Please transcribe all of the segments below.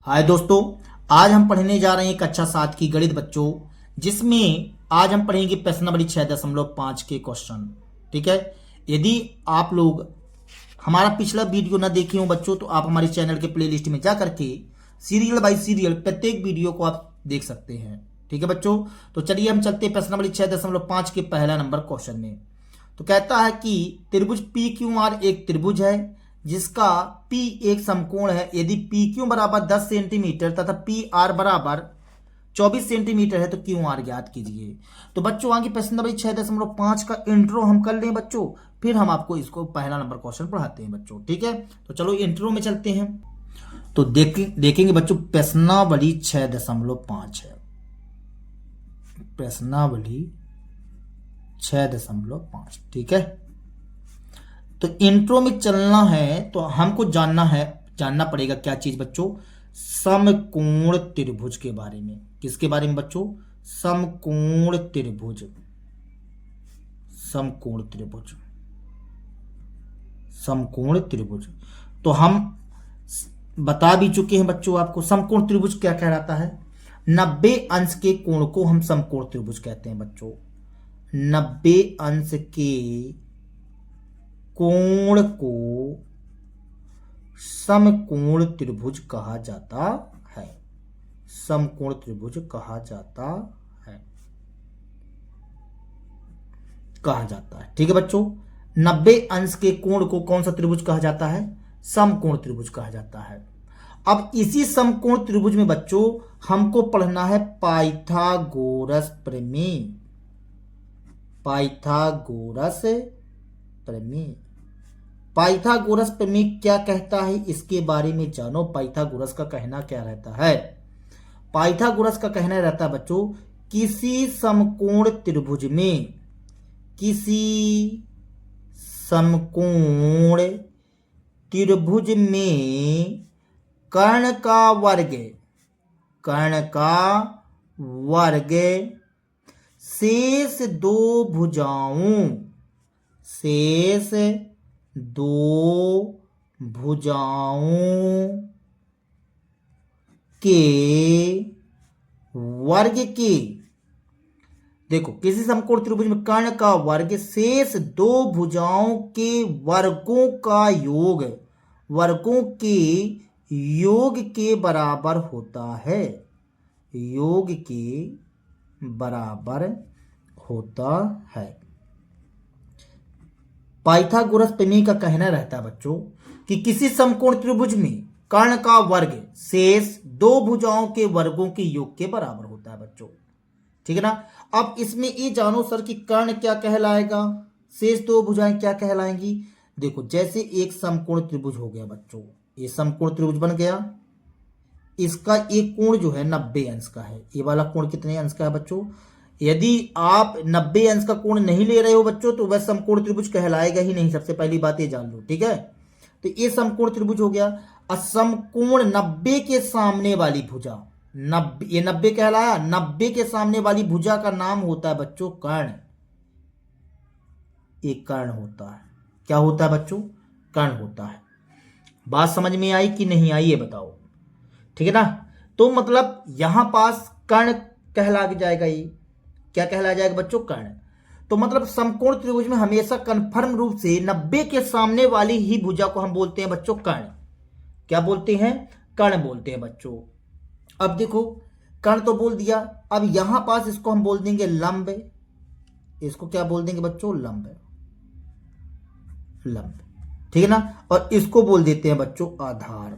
हाय दोस्तों, आज हम पढ़ने जा रहे हैं कक्षा 7 की गणित बच्चों, जिसमें आज हम पढ़ेंगे प्रश्न नंबर 6.5 के क्वेश्चन। ठीक है। यदि आप लोग हमारा पिछला वीडियो ना देखे हो बच्चों, तो आप हमारे चैनल के प्लेलिस्ट में जा करके सीरियल बाय सीरियल प्रत्येक वीडियो को आप देख सकते हैं। ठीक है बच्चों, तो चलिए हम चलते हैं प्रश्न नंबर 6.5 के पहला नंबर क्वेश्चन में। तो कहता है कि त्रिभुज पी क्यू आर एक त्रिभुज है जिसका P एक समकोण है। यदि पी क्यू बराबर 10 सेंटीमीटर तथा पी आर बराबर 24 सेंटीमीटर है तो क्यू आर ज्ञात कीजिए। तो बच्चों आगे प्रश्न नंबर 6.5 का इंट्रो हम कर लें बच्चों, फिर हम आपको इसको पहला नंबर क्वेश्चन पढ़ाते हैं बच्चों। ठीक है, तो चलो इंट्रो में चलते हैं। तो देखेंगे बच्चों, प्रश्नावली 6.5 है। प्रश्नावली 6.5। ठीक है, तो इंट्रो में चलना है तो हमको जानना पड़ेगा क्या चीज बच्चों? समकोण त्रिभुज के बारे में। किसके बारे में बच्चों? समकोण त्रिभुज। समकोण त्रिभुज। समकोण त्रिभुज तो हम बता भी चुके हैं बच्चों आपको। समकोण त्रिभुज क्या कहलाता है? 90 अंश के कोण को हम समकोण त्रिभुज कहते हैं बच्चों। 90 अंश के कोण को समकोण त्रिभुज कहा जाता है। समकोण त्रिभुज कहा जाता है। ठीक है बच्चों, 90 अंश के कोण को कौन सा त्रिभुज कहा जाता है? समकोण त्रिभुज कहा जाता है। अब इसी समकोण त्रिभुज में बच्चों हमको पढ़ना है पाइथागोरस प्रमेय। पाइथागोरस प्रमेय। पाइथागोरस प्रमेय क्या कहता है, इसके बारे में जानो। पाइथागोरस का कहना क्या रहता है? पाइथागोरस का कहना रहता है बच्चों, किसी समकोण त्रिभुज में, किसी समकोण त्रिभुज में कर्ण का वर्ग, कर्ण का वर्ग शेष दो भुजाओं, शेष दो भुजाओं के वर्ग के, देखो किसी समकोण त्रिभुज में कर्ण का वर्ग शेष दो भुजाओं के वर्गों का योग, वर्गों के योग के बराबर होता है। योग के बराबर होता है। पाइथागोरस प्रमेय का कहना रहता है बच्चों कि किसी समकोण त्रिभुज में कर्ण का वर्ग शेष दो भुजाओं के वर्गों के योग के बराबर होता है बच्चों। ठीक है ना। अब इसमें ये जानो सर कि कर्ण क्या कहलाएगा, शेष दो भुजाएं क्या कहलाएंगी। देखो जैसे एक समकोण त्रिभुज हो गया बच्चों, ये समकोण त्रिभुज बन गया। इसका एक कोण जो है 90 अंश का है। ये वाला कोण कितने अंश का है बच्चों? यदि आप 90 अंश का कोण नहीं ले रहे हो बच्चों तो वह समकोण त्रिभुज कहलाएगा ही नहीं। सबसे पहली बात ये जान लो। ठीक है, तो ये समकोण त्रिभुज हो गया। असमकोण 90 के सामने वाली भुजा, 90, ये 90 कहलाया। 90 के सामने वाली भुजा का नाम होता है बच्चों कर्ण। एक कर्ण होता है। क्या होता है बच्चों? कर्ण होता है। बात समझ में आई कि नहीं आई ये बताओ। ठीक है ना। तो मतलब यहां पास कर्ण कहला जाएगा। ये क्या कहला जाएगा बच्चों? कर्ण। तो मतलब समकोण त्रिभुज में हमेशा कन्फर्म रूप से 90 के सामने वाली ही भुजा को हम बोलते हैं बच्चों कर्ण। क्या बोलते हैं? कर्ण बोलते हैं बच्चों। अब देखो कर्ण तो बोल दिया, अब यहां पास इसको हम बोल देंगे लंब। इसको क्या बोल देंगे बच्चों? लंब। लंब। ठीक है ना। और इसको बोल देते हैं बच्चों आधार।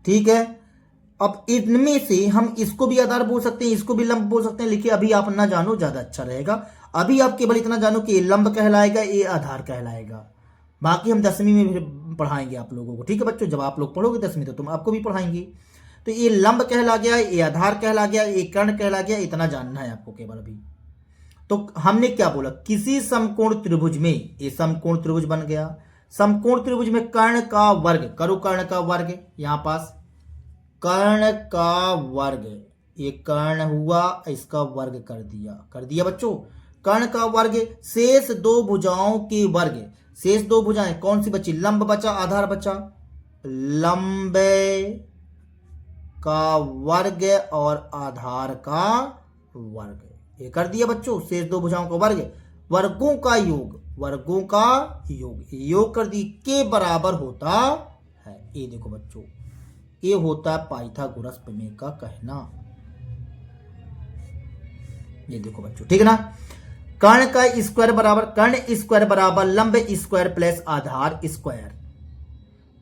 ठीक है। अब इनमें से हम इसको भी आधार बोल सकते हैं, इसको भी लंब बोल सकते हैं, लेकिन अभी आप ना जानो ज्यादा अच्छा रहेगा। अभी आप केवल इतना जानो कि ये लंब कहलाएगा, ये आधार कहलाएगा। बाकी हम 10वीं में भी पढ़ाएंगे आप लोगों को। ठीक है बच्चों, जब आप लोग पढ़ोगे 10वीं तो तुम आपको भी पढ़ाएंगे। तो ये लंब कहला गया, ये आधार कहला गया, ये कर्ण कहला गया। इतना जानना है आपको केवल अभी। तो हमने क्या बोला? किसी समकोण त्रिभुज में, ये समकोण त्रिभुज बन गया। समकोण त्रिभुज में कर्ण का वर्ग, करो कर्ण का वर्ग। यहां पास कर्ण का वर्ग, ये कर्ण हुआ, इसका वर्ग कर दिया बच्चों। कर्ण का वर्ग शेष दो भुजाओं के वर्ग। शेष दो भुजाएं कौन सी बची? लंब बचा, आधार बचा। लंबे का वर्ग और आधार का वर्ग। ये कर दिया बच्चों, शेष दो भुजाओं का वर्ग, वर्गों का योग, वर्गों का योग कर दी, के बराबर होता है। ये देखो बच्चों, ये होता है पाइथागोरस प्रमेय का कहना। ये देखो बच्चों, ठीक है ना। कर्ण का स्क्वायर बराबर, कर्ण स्क्वायर बराबर लंब स्क्वायर प्लस आधार स्क्वायर।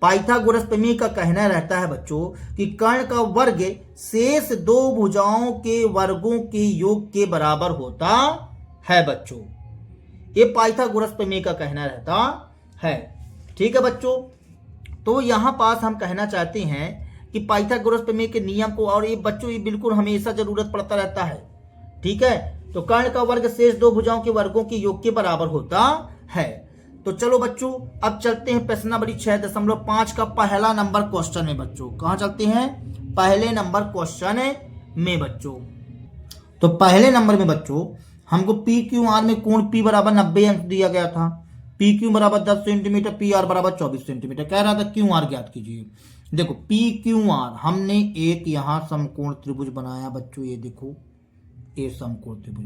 पाइथागोरस प्रमेय का कहना रहता है बच्चों कि कर्ण का वर्ग शेष दो भुजाओं के वर्गों के योग के बराबर होता है बच्चों। ये पाइथागोरस प्रमेय का कहना रहता है, ठीक है बच्चों। तो यहां पास हम कहना चाहते हैं कि पाइथागोरस प्रमेय के नियम को, और ये बच्चों ये बिल्कुल हमेशा जरूरत पड़ता रहता है, ठीक है। तो कर्ण का वर्ग शेष दो भुजाओं के वर्गों के योग के बराबर होता है। तो चलो बच्चों, अब चलते हैं प्रश्न नंबर 6.5 का पहला नंबर क्वेश्चन में बच्चों। कहां चलते हैं? पहले नंबर क्वेश्चन में बच्चों। तो पहले नंबर में बच्चों हमको पी क्यू आर में कोण पी बराबर 90 अंश दिया गया था। पी क्यू बराबर 10 सेंटीमीटर, पी आर बराबर 24 सेंटीमीटर। कह रहा था क्यू आर ज्ञात कीजिए। देखो पी क्यू आर, हमने एक यहां समकोण त्रिभुज बनाया बच्चों। ये देखो, ये समकोण त्रिभुज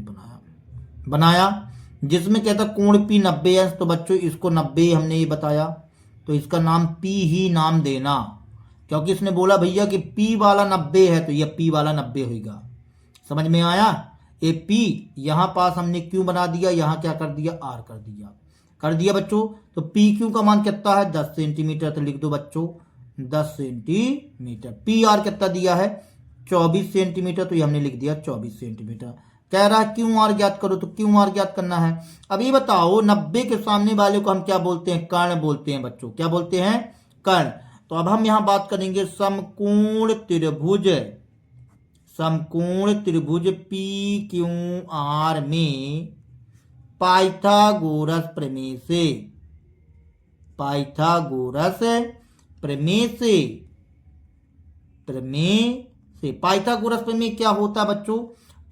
बनाया जिसमें कहता कोण पी 90 अंश। तो बच्चों इसको 90 हमने ये बताया, तो इसका नाम पी ही नाम देना, क्योंकि इसने बोला भैया कि पी वाला 90 है, तो ये पी वाला 90 होगा। समझ में आया? ए पी, यहां पास हमने क्यू बना दिया, यहां क्या कर दिया? आर कर दिया बच्चों। तो पी क्यू का मान कितना है? 10 सेंटीमीटर। तो लिख दो बच्चों 10 सेंटीमीटर। पी आर कितना दिया है? 24 सेंटीमीटर। तो ये हमने लिख दिया 24 सेंटीमीटर। कह रहा है क्यू आर ज्ञात करो, तो क्यू आर ज्ञात करना है। अब ये बताओ 90 के सामने वाले को हम क्या बोलते हैं? कर्ण बोलते हैं बच्चों। क्या बोलते हैं? कर्ण। तो अब हम यहां बात करेंगे समकोण त्रिभुज, समकोण त्रिभुज पी क्यू आर में पाइथागोरस प्रमेय से, पाइथागोरस प्रमेय से, पाइथागोरस प्रमेय क्या होता है बच्चों?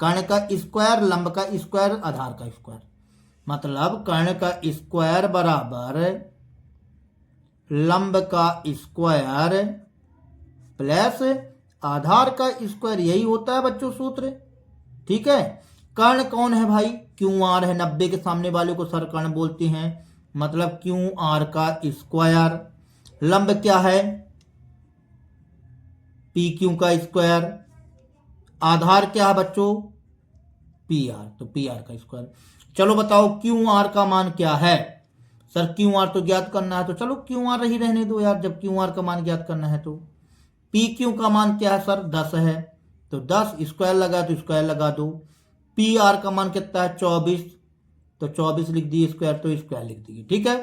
कर्ण का स्क्वायर, लंब का स्क्वायर, आधार का स्क्वायर। मतलब कर्ण का स्क्वायर बराबर लंब का स्क्वायर प्लस आधार का स्क्वायर। यही होता है बच्चों सूत्र, ठीक है। कर्ण कौन है भाई? क्यू आर है। 90 के सामने वाले को सर कर्ण बोलते हैं, मतलब क्यू आर का स्क्वायर। लंब क्या है? पी क्यू का स्क्वायर। आधार क्या है बच्चों? पी आर, तो पी आर का स्क्वायर। चलो बताओ क्यू आर का मान क्या है? सर क्यू आर तो ज्ञात करना है, तो चलो क्यू आर ही रहने दो यार, जब क्यू आर का मान ज्ञात करना है। तो पी क्यू का मान क्या है सर? 10 है, तो 10 स्क्वायर लगा तो स्क्वायर लगा दो। पी आर का मान कितना है? 24, तो 24 लिख दिए स्क्वायर, तो स्क्वायर लिख दिए, ठीक है।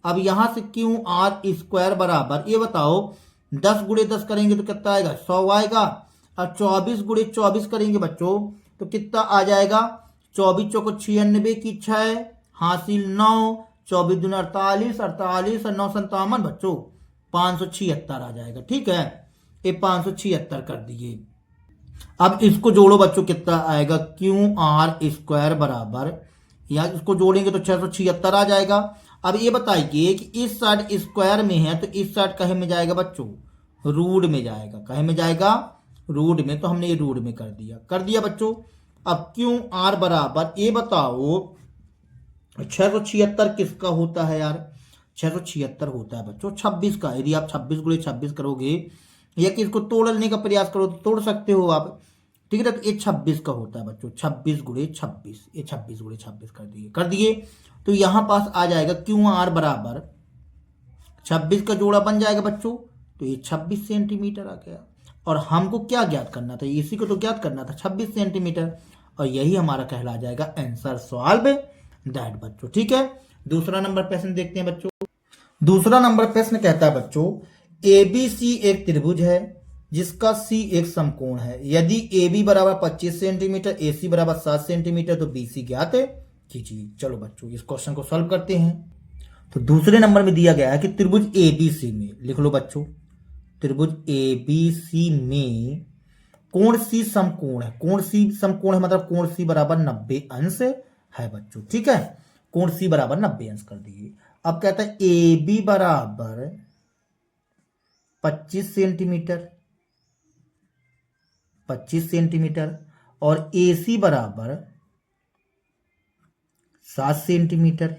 अब यहां से क्यू आर स्क्वायर बराबर, ये बताओ 10 गुणे 10 करेंगे तो कितना आएगा? 100 आएगा। और 24 गुणे 24 करेंगे बच्चों तो कितना आ जाएगा? 24 चौको 96 की 6 हासिल 9, 24 दूनी 48, 48 और 9 57 बच्चों 576 आ जाएगा, ठीक है। ये 576 कर दिए। अब इसको जोड़ो बच्चों, कितना आएगा? क्यू आर स्क्वायर बराबर, या इसको जोड़ेंगे तो 676 आ जाएगा। अब ये बताइए कि इस साइड स्क्वायर में है, तो इस साइड कहे में जाएगा बच्चों? रूट में जाएगा। कहे में जाएगा? रूट में। तो हमने ये रूट में कर दिया बच्चों। अब क्यू आर बराबर, ये बताओ 676 किसका होता है यार? 676 होता है बच्चों 26 का। यदि आप 26 गुणे 26 करोगे, या कि इसको तोड़ने का प्रयास करो तो तोड़ सकते हो आप, ठीक है। तो ये 26 का होता है बच्चों, 26 गुणे 26। ये 26 गुणे 26 कर दिए। तो यहां पास आ जाएगा क्यू आर बराबर 26 का जोड़ा बन जाएगा बच्चों, तो ये 26 सेंटीमीटर आ गया। और हमको क्या ज्ञात करना था? इसी को तो ज्ञात करना था, 26 सेंटीमीटर। और यही हमारा कहला जाएगा आंसर सॉल्व दैट बच्चों, ठीक है। दूसरा नंबर प्रश्न देखते हैं बच्चों। दूसरा नंबर प्रश्न कहता है बच्चों, एबीसी एक त्रिभुज है जिसका सी एक समकोण है। यदि AB बराबर 25 सेंटीमीटर, AC बराबर 7 सेंटीमीटर, तो BC ज्ञात कीजिए। चलो बच्चों इस क्वेश्चन को सॉल्व करते हैं। तो दूसरे नंबर में दिया गया है कि त्रिभुज ABC में, लिख लो बच्चों, त्रिभुज ABC में कोण C समकोण है। कोण C समकोण है मतलब कोण C बराबर 90 अंश है बच्चों, ठीक है। कोण C बराबर 90 अंश कर दिए। अब कहता है AB बराबर 25 सेंटीमीटर, 25 सेंटीमीटर, और AC बराबर 7 सेंटीमीटर,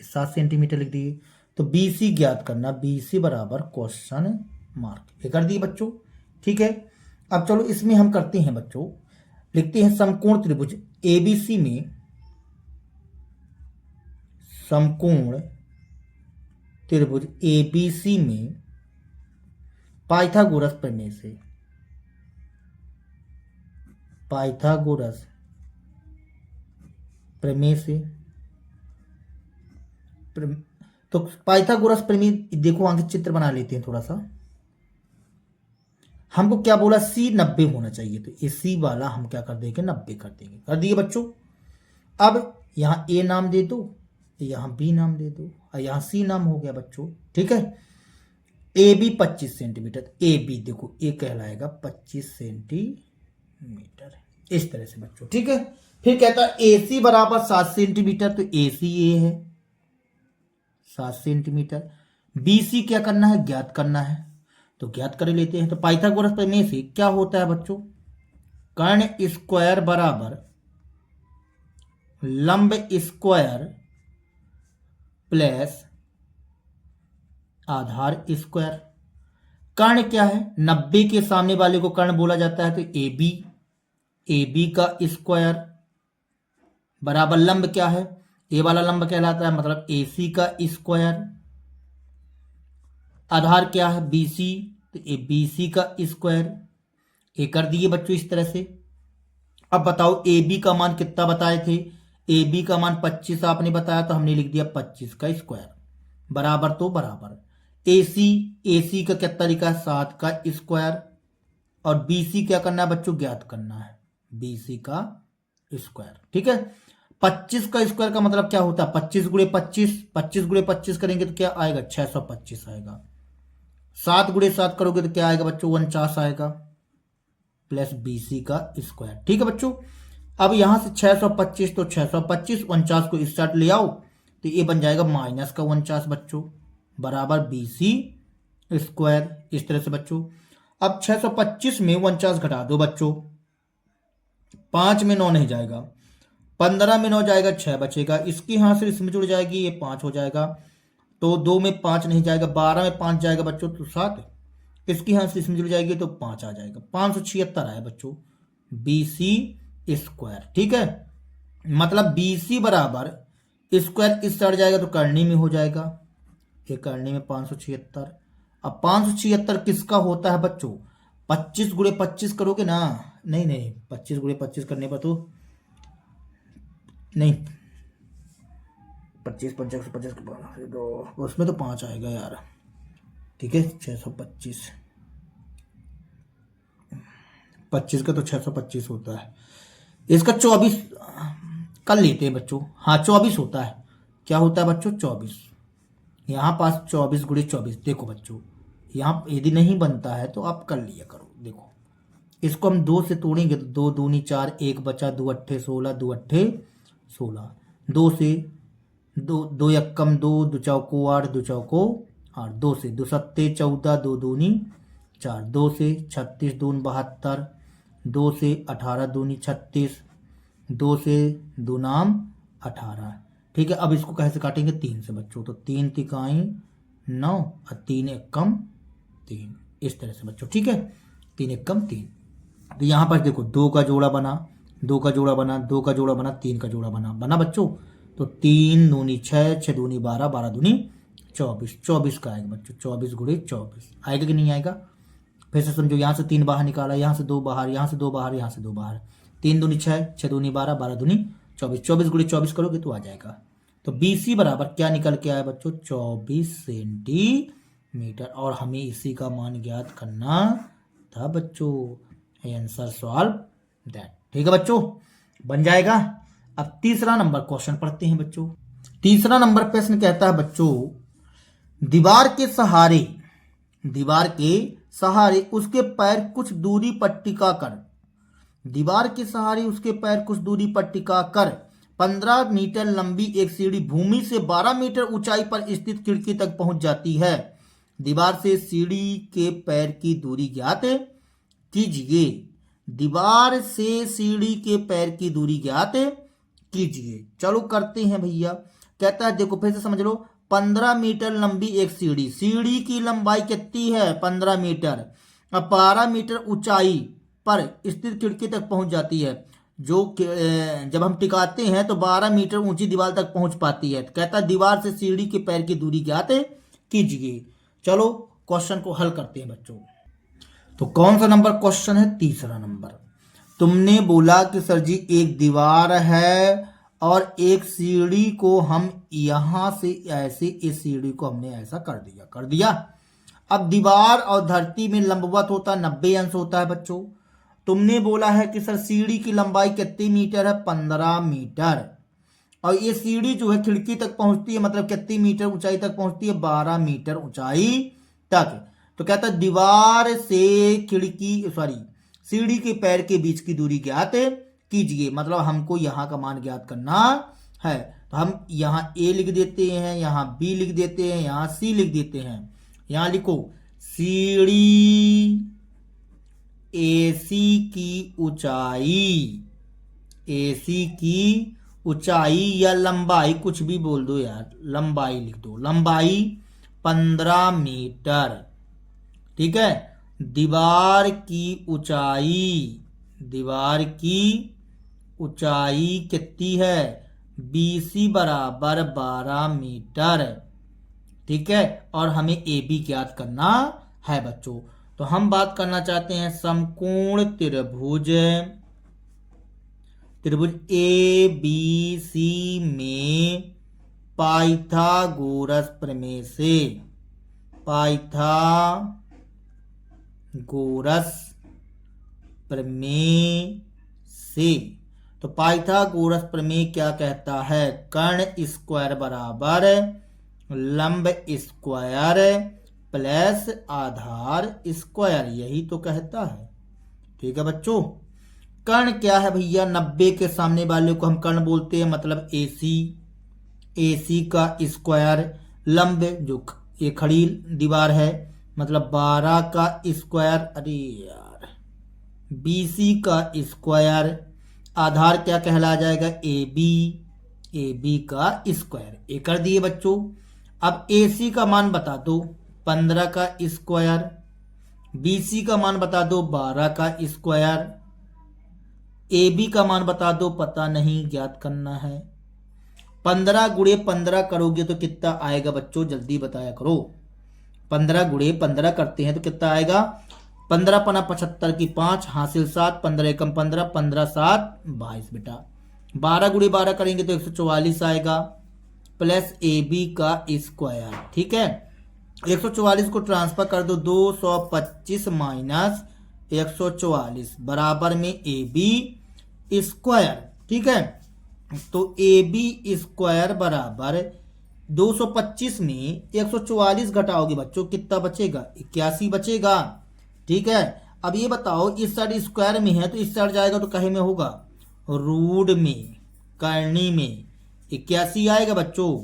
7 सेंटीमीटर लिख दिए। तो BC ज्ञात करना, BC बराबर क्वेश्चन मार्क, ये कर दिए बच्चों। ठीक है, अब चलो इसमें हम करते हैं बच्चों, लिखते हैं समकोण त्रिभुज ABC में, समकोण त्रिभुज ABC में पाइथागोरस प्रमेय से, पाइथागोरस प्रमेय से, तो पाइथागोरस प्रमेय देखो, आगे चित्र बना लेते हैं थोड़ा सा। हमको क्या बोला, C 90 होना चाहिए, तो ये C वाला हम क्या कर देंगे, 90 कर देंगे। कर दिए बच्चों। अब यहां A नाम दे दो, यहां B नाम दे दो, और यहां C नाम हो गया बच्चों। ठीक है, AB 25 सेंटीमीटर, AB देखो ये कहलाएगा 25 सेंटीमीटर, इस तरह से बच्चों। ठीक है, फिर कहता है AC बराबर 7 सेंटीमीटर, तो AC ये है 7 सेंटीमीटर। BC क्या करना है, ज्ञात करना है, तो ज्ञात कर लेते हैं। तो पाइथागोरस प्रमेय से क्या होता है बच्चों, कर्ण स्क्वायर बराबर लंब स्क्वायर प्लस आधार स्क्वायर। कर्ण क्या है, 90 के सामने वाले को कर्ण बोला जाता है, तो AB, AB का स्क्वायर बराबर लंब क्या है, ए वाला लंब कहलाता है, मतलब AC का स्क्वायर। आधार क्या है, BC, तो ये BC का स्क्वायर। ये कर दिए बच्चों इस तरह से। अब बताओ AB का मान कितना बताए थे, AB का मान 25 आपने बताया, तो हमने लिख दिया 25 का स्क्वायर बराबर, तो बराबर AC का क्या तरीका है, 7 का स्क्वायर, और BC क्या करना है बच्चों, ज्ञात करना है, BC का स्क्वायर। ठीक है, 25 का स्क्वायर का मतलब क्या होता है, 25 गुणे 25, 25 गुणे 25 करेंगे तो क्या आएगा, 625 आएगा। 7 गुणे 7 करोगे तो क्या आएगा बच्चों, 49 आएगा, प्लस BC का स्क्वायर। ठीक है बच्चों, अब यहां से 625, तो 625, 49 को इस साइड ले आओ, तो ये बन जाएगा माइनस का 49 बच्चों, बराबर BC स्क्वायर, इस तरह से बच्चों। अब 625 में 49 घटा दो बच्चों, 5 में 9 नहीं जाएगा, 15 में 9 जाएगा, 6 बचेगा, इसकी यहां से इसमें जुड़ जाएगी, ये 5 हो जाएगा, तो 2 में 5 नहीं जाएगा, 12 में 5 जाएगा बच्चों, तो 7, इसकी यहां से इसमें जुड़ जाएगी, तो 5 आ जाएगा, 576 आया बच्चों, BC स्क्वायर। ठीक है, मतलब BC बराबर स्क्वायर इस साइड जाएगा तो करनी में हो जाएगा, ये करनी में 576। अब 576 किसका होता है बच्चों, 25 गुणे 25 करोगे ना, नहीं 25 गुणे 25 करने पर तो नहीं, 25 50 50 तो उसमें तो 5 आएगा यार। ठीक है, 625, 25 का तो 625 होता है, इसका 24 कर लेते हैं बच्चों। हाँ 24 होता है, क्या होता है बच्चों, 24। यहाँ पास 24 गुणे 24, देखो बच्चों यहाँ यदि नहीं बनता है तो आप कर लिया करो। देखो इसको हम 2 से तोड़ेंगे तो 2 दूनी 4, 1 बचा, 2 अट्ठे 16, 2 अट्ठे 16, 2 से 2 यक्कम 2, 2 चौको 8, 2 चौको 8, 2 से 2 सत्ते 14, 2 दूनी 4, 2 से 36 दून 72, 2 से 18 दूनी 36, 2 से 2 नाम 18। ठीक है, अब इसको कैसे काटेंगे, 3 से बच्चों, तो 3 तिकाई 9 और 3 एकम 3, इस तरह से बच्चों। ठीक है, 3 एकम 3, तो यहाँ पर देखो 2 का जोड़ा बना, 2 का जोड़ा बना, 2 का जोड़ा बना, 3 का जोड़ा बना बच्चों, तो 3 दूनी 6, 6 दूनी 12, 12 दूनी 24, 24 का आएगा बच्चों, 24 गुणे 24 आएगा कि नहीं आएगा। फिर से समझो, यहाँ से 3 बाहर निकाला, यहाँ से 2 बाहर, यहाँ से 2 बाहर, यहाँ से 2 बाहर, 3 दूनी 6, 6 दूनी 12, 12 दूनी 24, 24 गुणे 24 करोगे तो आ जाएगा। तो BC बराबर क्या निकल के आया बच्चों, 24 सेंटीमीटर, और हमें इसी का मान ज्ञात करना था बच्चों। Answer solve that. ठीक है बच्चों, बन जाएगा। अब तीसरा नंबर क्वेश्चन पढ़ते हैं बच्चों। तीसरा नंबर प्रश्न कहता है बच्चों, दीवार के सहारे उसके पैर कुछ दूरी पर टिका कर, दीवार के सहारे उसके पैर कुछ दूरी पर टिका कर 15 मीटर लंबी एक सीढ़ी भूमि से 12 मीटर ऊंचाई पर स्थित खिड़की तक पहुंच जाती है। दीवार से सीढ़ी के पैर की दूरी ज्ञात कीजिए। दीवार से सीढ़ी के पैर की दूरी ज्ञात कीजिए। चलो करते हैं भैया। कहता है देखो फिर से समझ लो, 15 मीटर लंबी एक सीढ़ी, सीढ़ी की लंबाई कितनी है 15 मीटर, अब 12 मीटर ऊंचाई पर स्थित खिड़की तक पहुंच जाती है। जो जब हम टिकाते हैं तो 12 मीटर ऊंची दीवार तक पहुंच पाती है। कहता है दीवार से सीढ़ी के पैर की दूरी ज्ञात कीजिए। चलो क्वेश्चन को हल करते हैं बच्चों। तो कौन सा नंबर क्वेश्चन है? तीसरा नंबर। तुमने बोला कि सर जी एक दीवार है और एक सीढ़ी को हम यहां से ऐसे, इस सीढ़ी को हमने ऐसा कर दिया। अब दीवार और धरती में लंबवत होता 90 अंश होता है बच्चों। तुमने बोला है कि सर सीढ़ी की लंबाई कितनी मीटर है? 15 मीटर। और ये सीढ़ी जो है खिड़की तक पहुंचती है, मतलब कितनी मीटर ऊंचाई तक पहुंचती है? 12 मीटर ऊंचाई तक। तो कहता है दीवार से सीढ़ी के पैर के बीच की दूरी ज्ञात कीजिए। मतलब हमको यहाँ का मान ज्ञात करना है। तो हम यहाँ ए लिख देते हैं, यहाँ बी लिख देते हैं, यहाँ सी लिख देते हैं। यहाँ लिखो सीढ़ी एसी की ऊंचाई, एसी की ऊंचाई या लंबाई, कुछ भी बोल दो यार, लंबाई लिख दो, लंबाई 15 मीटर। ठीक है। दीवार की ऊंचाई कितनी है? बीसी बराबर 12 मीटर। ठीक है। और हमें ए बी ज्ञात करना है बच्चों। तो हम बात करना चाहते हैं समकोण त्रिभुज ए बी सी में पाइथागोरस प्रमेय से, तो पाइथागोरस प्रमेय क्या कहता है? कर्ण स्क्वायर बराबर लंब स्क्वायर प्लस आधार स्क्वायर, यही तो कहता है। ठीक है बच्चों। कर्ण क्या है भैया? 90 के सामने वाले को हम कर्ण बोलते हैं, मतलब एसी का स्क्वायर, लंब जो ये खड़ी दीवार है, मतलब 12 का स्क्वायर, अरे यार बीसी का स्क्वायर, आधार क्या कहला जाएगा? ए बी का स्क्वायर। ये कर दिए बच्चों। अब एसी का मान बता दो 15 का स्क्वायर, बीसी का मान बता दो 12 का स्क्वायर, ए बी का मान बता दो, पता नहीं, ज्ञात करना है। 15 गुणे 15 करोगे तो कितना आएगा बच्चों? जल्दी बताया करो। 15 गुणे 15 करते हैं तो कितना आएगा? 15 पना 75 की 5 हासिल 7, 15 एकम 15, 15 7 22 बेटा। 12 गुणे 12 करेंगे तो 144 आएगा, प्लस ए बी का स्क्वायर। ठीक है। 144 को ट्रांसफर कर दो, 225 माइनस 144 बराबर में ए बी स्क्वायर। ठीक है। तो ए बी स्क्वायर बराबर 225 में 144 घटाओगे बच्चों, कितना बचेगा? 81 बचेगा। ठीक है। अब ये बताओ, इस साइड स्क्वायर में है तो इस साइड जाएगा तो कहे में होगा? रूट में, करनी में। 81 आएगा बच्चों।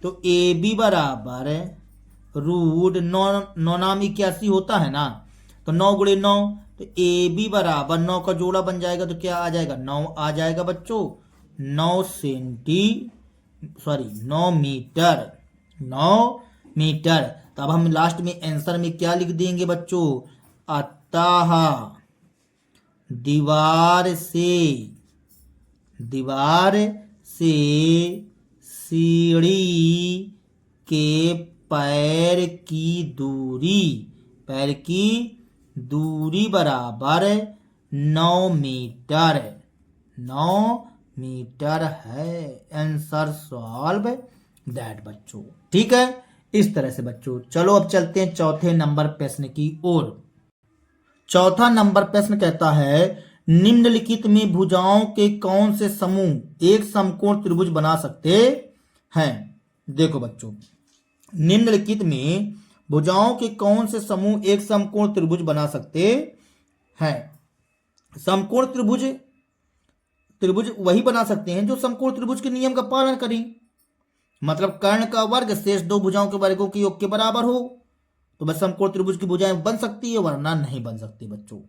तो ए बी बराबर रूट 9 नाम 81 होता है ना, तो 9 गुणे 9, तो ए बी बराबर 9 का जोड़ा बन जाएगा तो क्या आ जाएगा? 9 आ जाएगा बच्चों। 9 मीटर, 9 मीटर। तो अब हम लास्ट में आंसर में क्या लिख देंगे बच्चों? अतः दीवार से सीढ़ी के पैर की दूरी बराबर 9 मीटर, 9 मीटर है। आंसर सॉल्व दैट बच्चों। ठीक है। इस तरह से बच्चों चलो अब चलते हैं चौथे नंबर प्रश्न की ओर। चौथा नंबर प्रश्न कहता है निम्नलिखित में भुजाओं के कौन से समूह एक समकोण त्रिभुज बना सकते हैं? देखो बच्चों, निम्नलिखित में भुजाओं के कौन से समूह एक समकोण त्रिभुज बना सकते हैं? समकोण त्रिभुज वही बना सकते हैं जो समकोण त्रिभुज के नियम का पालन करें। मतलब कर्ण का वर्ग शेष दो भुजाओं के वर्गों के योग के बराबर हो, तो बस समकोण त्रिभुज की भुजाएं बन सकती है वरना नहीं बन सकती बच्चों।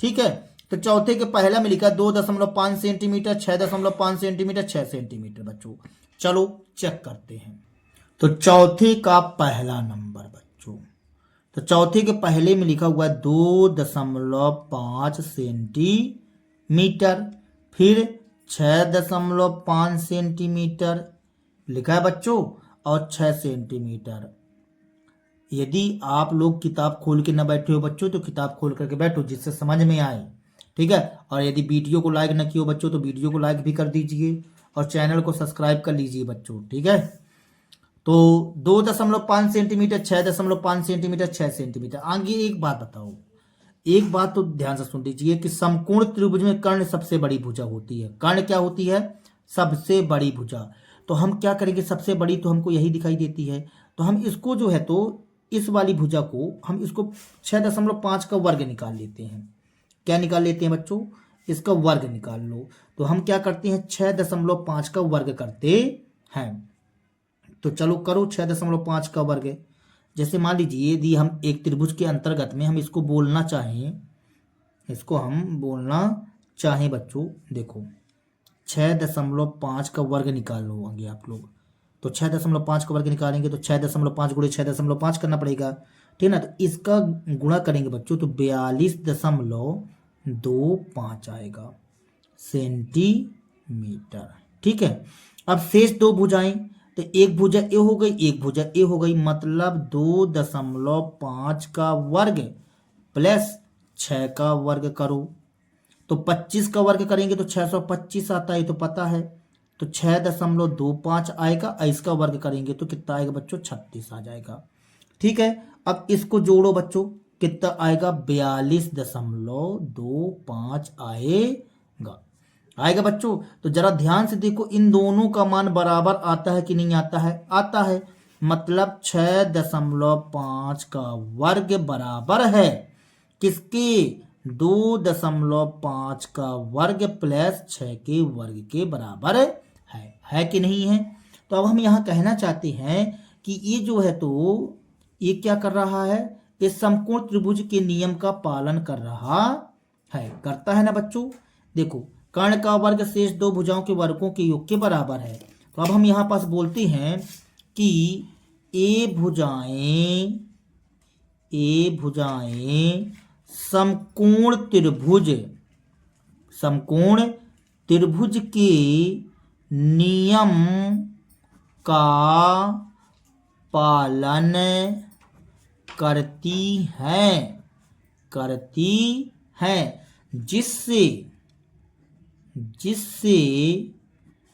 ठीक है, तो चौथे के पहला में लिखा 2.5 सेंटीमीटर, 6.5 सेंटीमीटर, 6 सेंटीमीटर बच्चों। चलो चेक करते हैं। तो चौथे का पहला नंबर बच्चों, तो चौथे के पहले में लिखा हुआ है 2.5 सेंटीमीटर, फिर 6.5 सेंटीमीटर लिखा है बच्चों, और 6 सेंटीमीटर। यदि आप लोग किताब खोल के न बैठे हो बच्चों तो किताब खोल करके बैठो जिससे समझ में आए। ठीक है, और यदि वीडियो को लाइक न किए हो बच्चों तो वीडियो को लाइक भी कर दीजिए और चैनल को सब्सक्राइब कर लीजिए बच्चों। ठीक है, तो 2.5 सेंटीमीटर, 6.5 सेंटीमीटर, 6 सेंटीमीटर। आगे एक बात बताओ, एक बात तो ध्यान से सुन लीजिए कि समकोण त्रिभुज में कर्ण सबसे बड़ी भुजा होती है। कर्ण क्या होती है? सबसे बड़ी भुजा। तो हम क्या करेंगे, सबसे बड़ी तो हमको यही दिखाई देती है, तो हम इसको जो है तो इस वाली भुजा को हम इसको 6.5 का वर्ग निकाल लेते हैं। क्या निकाल लेते हैं बच्चों? इसका वर्ग निकाल लो। तो हम क्या करते हैं, 6.5 का वर्ग करते हैं। तो चलो करो 6.5 का वर्ग। जैसे मान लीजिए यदि हम एक त्रिभुज के अंतर्गत में हम इसको बोलना चाहें, इसको हम बोलना चाहें बच्चों, देखो 6.5 का वर्ग निकाल लो आगे आप लोग। तो 6.5 का वर्ग निकालेंगे तो 6.5 गुणे 6.5 करना पड़ेगा। ठीक है ना, तो इसका गुणा करेंगे बच्चों तो 42.25 आएगा सेंटीमीटर। ठीक है, अब शेष दो भुजाएं, तो एक भुजा ए हो गई, एक भुजा ए हो गई, मतलब 2.5 का वर्ग प्लस 6 का वर्ग करो। तो 25 का वर्ग करेंगे तो 625 आता है, तो पता है। तो 6.25 आएगा, इसका वर्ग करेंगे तो कितना आएगा बच्चों? 36 आ जाएगा। ठीक है, अब इसको जोड़ो बच्चों, कितना आएगा? 42.25 आएगा बच्चों। तो जरा ध्यान से देखो, इन दोनों का मान बराबर आता है कि नहीं आता है? आता है, मतलब 6.5 का वर्ग बराबर है किसके? 2.5 का वर्ग प्लस 6 के वर्ग के बराबर है कि नहीं है? तो अब हम यहाँ कहना चाहते हैं कि ये जो है तो ये क्या कर रहा है, इस समकोण त्रिभुज के नियम का पालन कर रहा है, करता है ना बच्चों। देखो कर्ण का वर्ग शेष दो भुजाओं के वर्गों के योग के बराबर है। तो अब हम यहाँ पास बोलते हैं कि ए भुजाएं समकोण त्रिभुज के नियम का पालन करती हैं, जिससे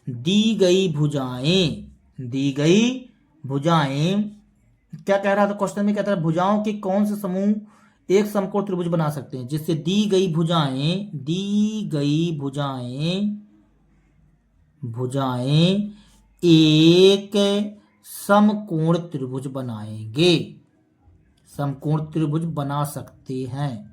दी गई भुजाएं क्या कह रहा था क्वेश्चन में? कहता है भुजाओं के कौन से समूह एक समकोण त्रिभुज बना सकते हैं, जिससे दी गई भुजाएं एक समकोण त्रिभुज बनाएंगे। समकोण त्रिभुज बना सकते हैं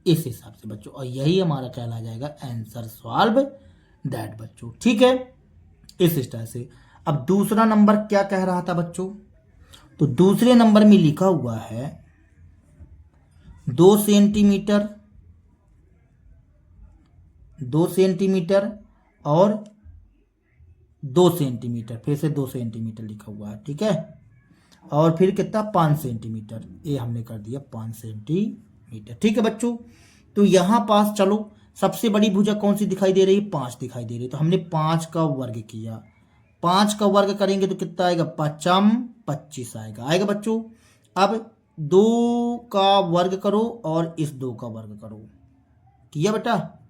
इस हिसाब से बच्चों, और यही हमारा कहला जाएगा आंसर सॉल्व दैट बच्चों। ठीक है, इस स्टाइल से। अब दूसरा नंबर क्या कह रहा था बच्चों? तो दूसरे नंबर में लिखा हुआ है 2 सेंटीमीटर और 2 सेंटीमीटर, फिर से 2 सेंटीमीटर लिखा हुआ है। ठीक है, और फिर कितना? 5 सेंटीमीटर, ये हमने कर दिया 5 सेंटीमीटर। ठीक है बच्चों, तो यहां पास चलो सबसे बड़ी भुजा कौन सी दिखाई दे रही है? 5 दिखाई दे रही है, तो हमने 5 का वर्ग किया। 5 का वर्ग करेंगे तो कितना आएगा? 25 आएगा बच्चों। अब 2 का वर्ग करो और इस 2 का वर्ग करो, किया बेटा?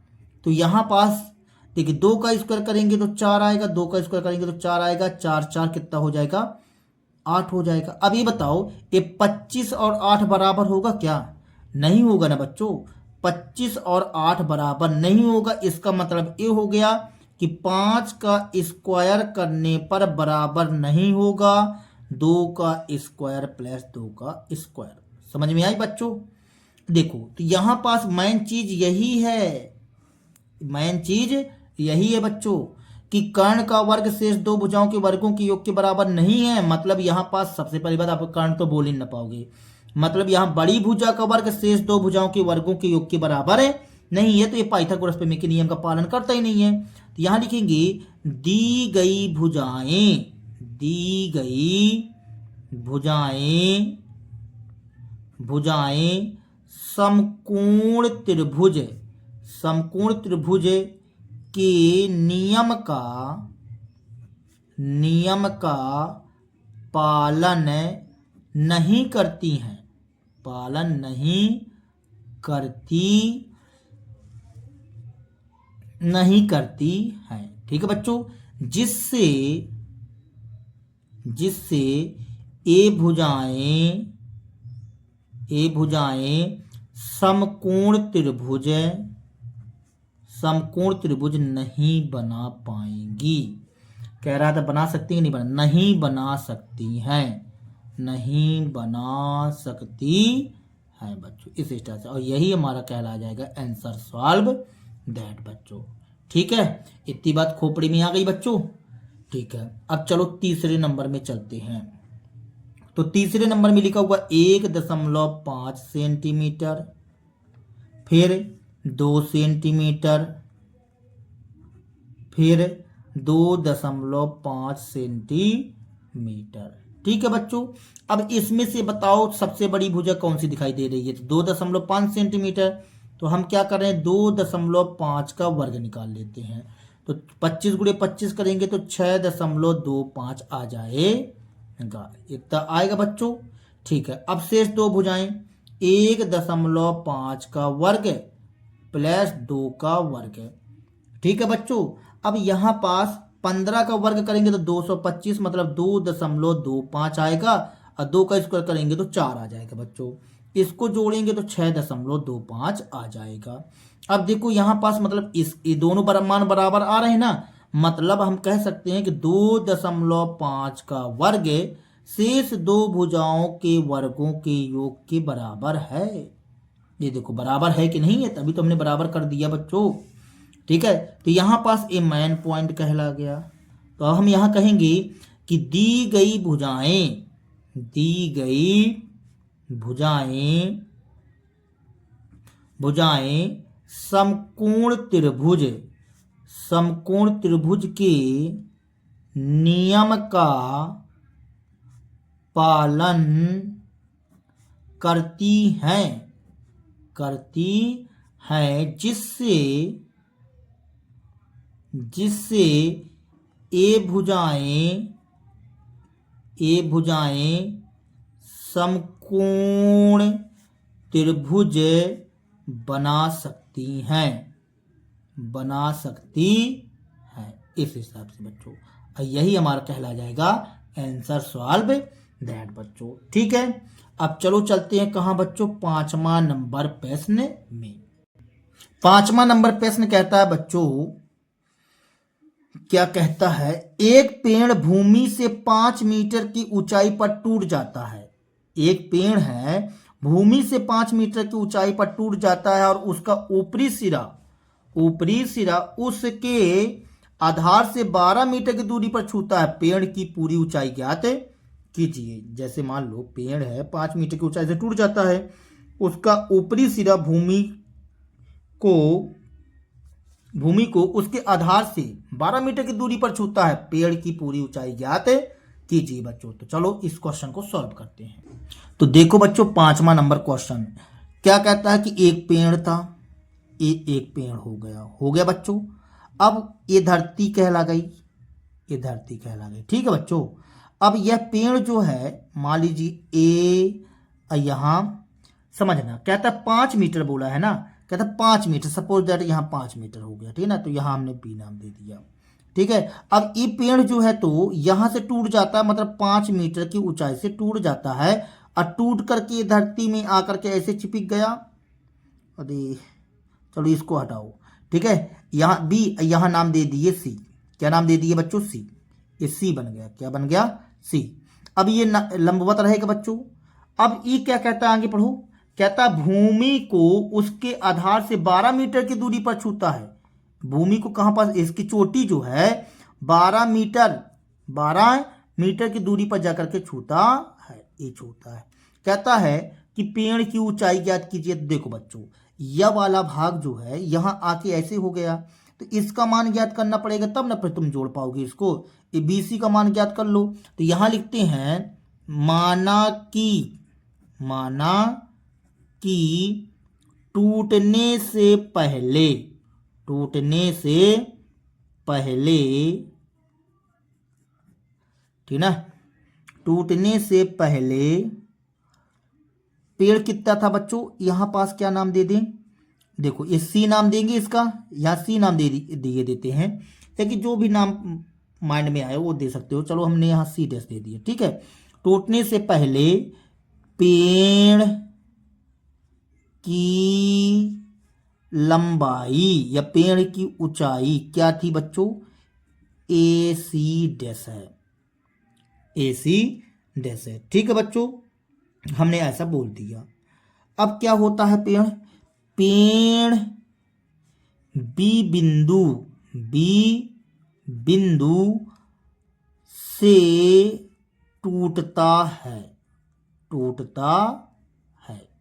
तो यहां पास देखिए 2 का स्क्वायर करेंगे तो 4 आएगा, 2 का स्क्वायर करेंगे तो 4 आएगा, 4 कितना हो जाएगा? 8 हो जाएगा। अब ये बताओ ये 25 और 8 बराबर होगा क्या? नहीं होगा ना बच्चों, 25 और 8 बराबर नहीं होगा। इसका मतलब ये हो गया कि 5 का स्क्वायर करने पर बराबर नहीं होगा 2 का स्क्वायर प्लस 2 का स्क्वायर। समझ में आई बच्चों? देखो तो यहां पास मेन चीज यही है बच्चों कि कर्ण का वर्ग शेष दो भुजाओं के वर्गों के योग के बराबर नहीं है। मतलब यहाँ पास सबसे पहली बात, आप कर्ण तो बोल ही ना पाओगे, मतलब यहाँ बड़ी भुजा का वर्ग शेष दो भुजाओं के वर्गों के योग के बराबर है नहीं है, तो ये पाइथागोरस प्रमेय के नियम का पालन करता ही नहीं है। तो यहाँ लिखेंगे दी गई भुजाएं समकोण त्रिभुज के नियम का पालन नहीं करती हैं, नहीं करती है। ठीक है बच्चों, जिससे ये भुजाएं समकोण त्रिभुज नहीं बना पाएंगी। कह रहा था बना सकती है, नहीं बना सकती है बच्चों, इस स्टाइल से। और यही हमारा कहला जाएगा आंसर सॉल्व दैट बच्चों। ठीक है, इतनी बात खोपड़ी में आ गई बच्चों। ठीक है, अब चलो तीसरे नंबर में चलते हैं। तो तीसरे नंबर में लिखा हुआ 1.5 सेंटीमीटर, फिर 2 सेंटीमीटर, फिर 2.5 सेंटीमीटर। ठीक है बच्चों, अब इसमें से बताओ सबसे बड़ी भुजा कौन सी दिखाई दे रही है। तो 2.5 सेंटीमीटर, तो हम क्या कर रहे हैं 2.5 का वर्ग निकाल लेते हैं। तो 25 × 25 करेंगे तो 6.25 आ जाएगा, इतना आएगा बच्चों। ठीक है, अब शेष दो भुजाएं 1.5 का वर्ग प्लस 2 का वर्ग। ठीक है बच्चों, अब यहाँ पास 15 का वर्ग करेंगे तो 225, मतलब 2.25 आएगा, और 2 का स्क्वायर करेंगे तो 4 आ जाएगा बच्चों। इसको जोड़ेंगे तो 6.25 आ जाएगा। अब देखो यहाँ पास मतलब ये दोनों मान बराबर आ रहे हैं ना, मतलब हम कह सकते हैं कि 2.5 का वर्ग शेष दो भुजाओं के वर्गों के योग के बराबर है। ये देखो बराबर है कि नहीं है, तभी तो हमने बराबर कर दिया बच्चों। ठीक है, तो यहाँ पास ए मेन पॉइंट कहला गया। तो हम यहाँ कहेंगे कि दी गई भुजाएं समकोण त्रिभुज के नियम का पालन करती हैं, जिससे ये भुजाएं समकोण त्रिभुज बना सकती हैं, इस हिसाब से बच्चों। और यही हमारा कहला जाएगा आंसर सॉल्व दैट बच्चों। ठीक है, अब चलो चलते हैं कहाँ बच्चों, 5वां नंबर प्रश्न में। 5वां नंबर प्रश्न कहता है बच्चों, क्या कहता है, एक पेड़ भूमि से 5 मीटर की ऊंचाई पर टूट जाता है। एक पेड़ है, भूमि से 5 मीटर की ऊंचाई पर टूट जाता है और उसका ऊपरी सिरा उसके आधार से 12 मीटर की दूरी पर छूता है। पेड़ की पूरी ऊंचाई ज्ञात कीजिए। जैसे मान लो पेड़ है, 5 मीटर की ऊंचाई से टूट जाता है, उसका ऊपरी सिरा भूमि को उसके आधार से 12 मीटर की दूरी पर छूता है। पेड़ की पूरी ऊंचाई ज्ञात कीजिए बच्चों। तो चलो इस क्वेश्चन को सॉल्व करते हैं। तो देखो बच्चों, 5वां नंबर क्वेश्चन क्या कहता है कि एक पेड़ था, एक पेड़ हो गया बच्चों। अब ये धरती कहला गई, ठीक है बच्चों। अब यह पेड़ जो है, मान लीजिए ए, यहाँ समझना, कहता है 5 मीटर बोला है ना, कहता 5 मीटर, सपोज दैट यहाँ 5 मीटर हो गया, ठीक है ना, तो यहाँ हमने बी नाम दे दिया। ठीक है, अब ये पेड़ जो है तो यहाँ से टूट जाता है, मतलब 5 मीटर की ऊंचाई से टूट जाता है और टूट करके धरती में आकर के ऐसे चिपक गया। अरे चलो इसको हटाओ। ठीक है, यहाँ बी, यहाँ नाम दे दिए सी। क्या नाम दे दिए बच्चों, सी। ये सी बन गया, क्या बन गया, सी। अब ये लंबवत रहेगा बच्चों। अब ये क्या कहता है, आगे पढ़ो, कहता भूमि को उसके आधार से 12 मीटर की दूरी पर छूता है। भूमि को कहाँ पास, इसकी चोटी जो है 12 मीटर की दूरी पर जाकर के छूता है, ये छूता है। कहता है कि पेड़ की ऊंचाई ज्ञात कीजिए। देखो बच्चों, यह वाला भाग जो है यहाँ आके ऐसे हो गया, तो इसका मान ज्ञात करना पड़ेगा, तब ना फिर तुम जोड़ पाओगे इसको। ये BC का मान ज्ञात कर लो। तो यहाँ लिखते हैं माना कि टूटने से पहले ठीक ना, टूटने से पहले पेड़ कितना था बच्चों, यहां पास क्या नाम दे दें, देखो ये C नाम देंगे इसका, यहाँ C नाम दिए देते हैं, लेकिन जो भी नाम माइंड में आए वो दे सकते हो। चलो हमने यहाँ C डैश दे दिया, ठीक है। टूटने से पहले पेड़ की लंबाई या पेड़ की ऊंचाई क्या थी बच्चों, AC डैश है, AC डैश है, ठीक है बच्चों, हमने ऐसा बोल दिया। अब क्या होता है, पेड़ B बिंदु से टूटता है,